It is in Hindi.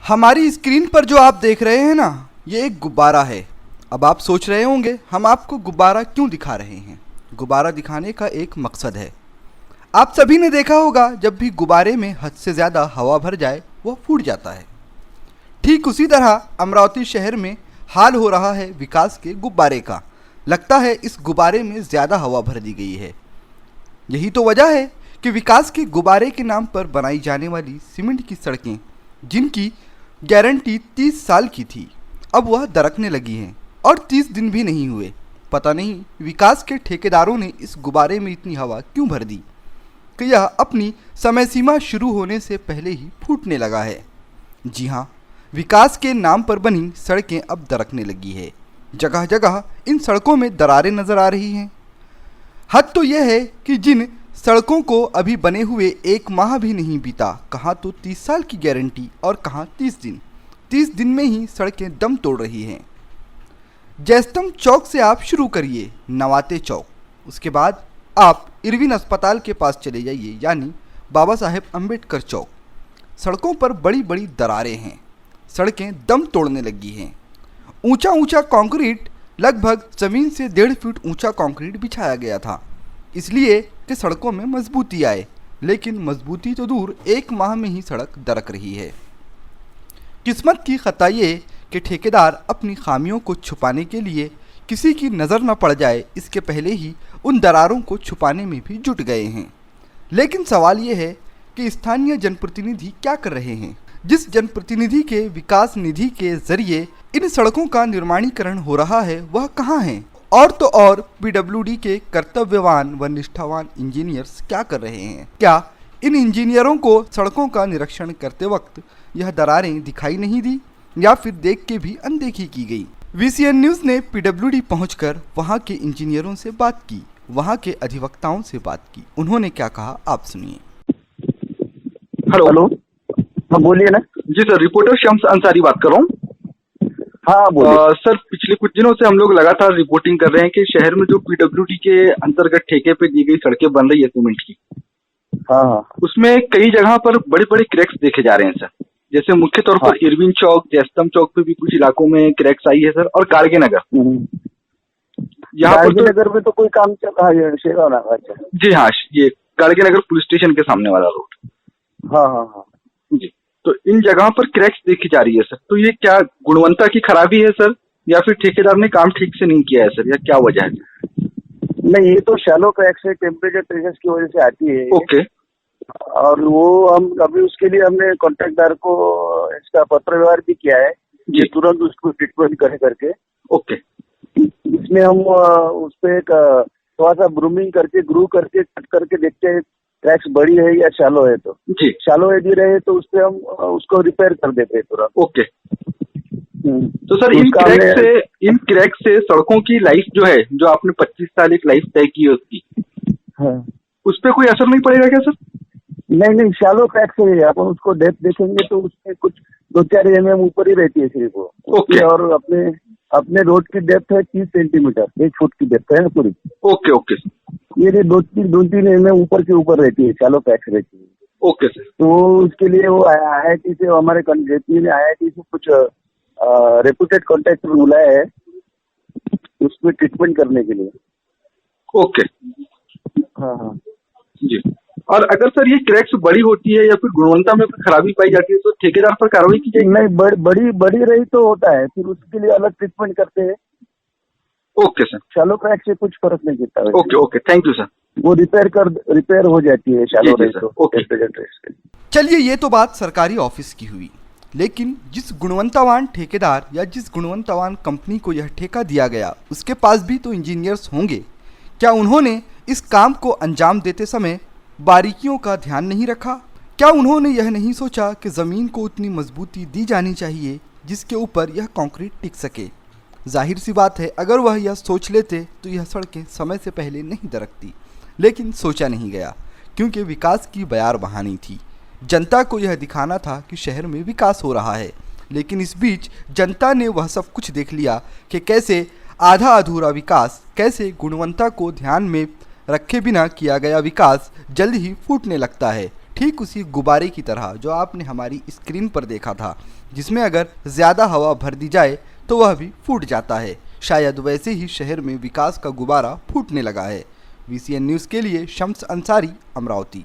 हमारी स्क्रीन पर जो आप देख रहे हैं ना, ये एक गुब्बारा है। अब आप सोच रहे होंगे हम आपको गुब्बारा क्यों दिखा रहे हैं। गुब्बारा दिखाने का एक मकसद है। आप सभी ने देखा होगा जब भी गुब्बारे में हद से ज़्यादा हवा भर जाए वह फूट जाता है। ठीक उसी तरह अमरावती शहर में हाल हो रहा है विकास के गुब्बारे का। लगता है इस गुब्बारे में ज़्यादा हवा भर दी गई है। यही तो वजह है कि विकास के गुब्बारे के नाम पर बनाई जाने वाली सीमेंट की सड़कें, जिनकी गारंटी 30 साल की थी, अब वह दरकने लगी हैं और 30 दिन भी नहीं हुए। पता नहीं विकास के ठेकेदारों ने इस गुब्बारे में इतनी हवा क्यों भर दी कि यह अपनी समय सीमा शुरू होने से पहले ही फूटने लगा है। जी हाँ, विकास के नाम पर बनी सड़कें अब दरकने लगी है। जगह जगह इन सड़कों में दरारें नज़र आ रही हैं। हद तो यह है कि जिन सड़कों को अभी बने हुए 1 माह भी नहीं बीता, कहाँ तो 30 साल की गारंटी और कहाँ 30 दिन। 30 दिन में ही सड़कें दम तोड़ रही हैं। जयस्तंभ चौक से आप शुरू करिए नवाते चौक, उसके बाद आप इरविन अस्पताल के पास चले जाइए, यानी बाबा साहेब अम्बेडकर चौक। सड़कों पर बड़ी बड़ी दरारें हैं। सड़कें दम तोड़ने लगी हैं। ऊंचा ऊंचा कंक्रीट, लगभग ज़मीन से 1.5 फीट ऊंचा कंक्रीट बिछाया गया था, इसलिए कि सड़कों में मजबूती आए। लेकिन मजबूती तो दूर, 1 माह में ही सड़क दरक रही है। किस्मत की खता ये कि ठेकेदार अपनी खामियों को छुपाने के लिए किसी की नज़र न पड़ जाए, इसके पहले ही उन दरारों को छुपाने में भी जुट गए हैं। लेकिन सवाल ये है कि स्थानीय जनप्रतिनिधि क्या कर रहे हैं। जिस जनप्रतिनिधि के विकास निधि के जरिए इन सड़कों का निर्माणीकरण हो रहा है, वह कहाँ हैं? और तो और पीडब्ल्यूडी के कर्तव्यवान व निष्ठावान इंजीनियर्स क्या कर रहे हैं? क्या इन इंजीनियरों को सड़कों का निरीक्षण करते वक्त यह दरारें दिखाई नहीं दी, या फिर देख के भी अनदेखी की गई? वीसीएन न्यूज़ ने पीडब्ल्यूडी पहुंचकर वहां के इंजीनियरों से बात की, वहां के अधिवक्ताओं से बात की। उन्होंने क्या कहा, आप सुनिए। हेलो, हाँ बोलिए ना। जी सर, रिपोर्टर शम्स अंसारी बात कर रहा हूँ। हाँ बोलिए। सर, पिछले कुछ दिनों से हम लोग लगातार रिपोर्टिंग कर रहे हैं कि शहर में जो पीडब्ल्यूडी के अंतर्गत ठेके पे दी गई सड़कें बन रही है सीमेंट की, हाँ, उसमें कई जगह पर बड़े बड़े क्रैक्स देखे जा रहे हैं सर। जैसे मुख्य तौर पर इरविन चौक, जयस्तंभ चौक पे भी कुछ इलाकों में क्रैक्स आई है सर, और कारगे नगर। यहाँ पर नगर में तो कोई काम चल रहा है, शेरा ना। अच्छा, जी हाँ, ये कारगे नगर पुलिस स्टेशन के सामने वाला रोड। हाँ जी, तो इन जगह पर क्रैक्स देखी जा रही है सर। तो ये क्या गुणवत्ता की खराबी है सर, या फिर ठेकेदार ने काम ठीक से नहीं किया है सर, या क्या वजह है? नहीं, ये तो शैलो क्रैक्स है, टेम्परेचर ट्रेसेस की वजह से आती है। ओके। और वो हम अभी उसके लिए हमने कॉन्ट्रैक्टदार को इसका पत्र व्यवहार भी किया है कि तुरंत उसको ट्रीटमेंट करे करके। ओके। इसमें हम उस पर एक थोड़ा सा ब्रूमिंग करके, ग्रू करके, कट करके देखते हैं क्रैक्स बड़ी है या शैलो है। तो जी, शैलो यदि रहे तो उस पर हम उसको रिपेयर कर देते हैं तुरंत। ओके। तो सर, इन क्रैक से सड़कों की लाइफ जो है, जो आपने 25 साल एक लाइफ तय की है उसकी, हाँ, उस पर कोई असर नहीं पड़ेगा क्या सर? नहीं, शैलो क्रैक से अपन उसको डेप्थ देखेंगे तो उसमें कुछ 2-4 mm ऊपर ही रहती है सिर्फ वो। ओके। और अपने रोड की डेप्थ है 30 सेंटीमीटर, 1 फुट की डेप्थ है ना पूरी। Okay okay. ये 2-3 mm ऊपर के ऊपर रहती है, शैलो क्रैक रहती है। Okay sir. तो उसके लिए वो IIT से, हमारे जेपी ने IIT से कुछ रेपुटेड कॉन्ट्रैक्टर बुलाया है उसमें ट्रीटमेंट करने के लिए। ओके। हाँ जी। और अगर सर ये क्रैक्स बड़ी होती है या फिर गुणवत्ता में खराबी पाई जाती है, तो ठेकेदार पर कार्रवाई की जाएगी? नहीं, बड़ी रही तो होता है, फिर उसके लिए अलग ट्रीटमेंट करते हैं। Okay sir. शैलो क्रैक से कुछ फर्क नहीं पड़ता। Okay okay, thank you sir. वो रिपेयर हो जाती है शैलो रही तो। ओके। चलिए, ये तो बात सरकारी ऑफिस की हुई, लेकिन जिस गुणवंतावान ठेकेदार या जिस गुणवंतावान कंपनी को यह ठेका दिया गया, उसके पास भी तो इंजीनियर्स होंगे। क्या उन्होंने इस काम को अंजाम देते समय बारीकियों का ध्यान नहीं रखा? क्या उन्होंने यह नहीं सोचा कि ज़मीन को उतनी मजबूती दी जानी चाहिए जिसके ऊपर यह कंक्रीट टिक सके? जाहिर सी बात है, अगर वह यह सोच लेते तो यह सड़कें समय से पहले नहीं दरकती। लेकिन सोचा नहीं गया, क्योंकि विकास की बयार बहानी थी। जनता को यह दिखाना था कि शहर में विकास हो रहा है। लेकिन इस बीच जनता ने वह सब कुछ देख लिया कि कैसे आधा अधूरा विकास, कैसे गुणवत्ता को ध्यान में रखे बिना किया गया विकास जल्द ही फूटने लगता है। ठीक उसी गुब्बारे की तरह जो आपने हमारी स्क्रीन पर देखा था, जिसमें अगर ज़्यादा हवा भर दी जाए तो वह भी फूट जाता है। शायद वैसे ही शहर में विकास का गुब्बारा फूटने लगा है। VCN न्यूज़ के लिए शम्स अंसारी, अमरावती।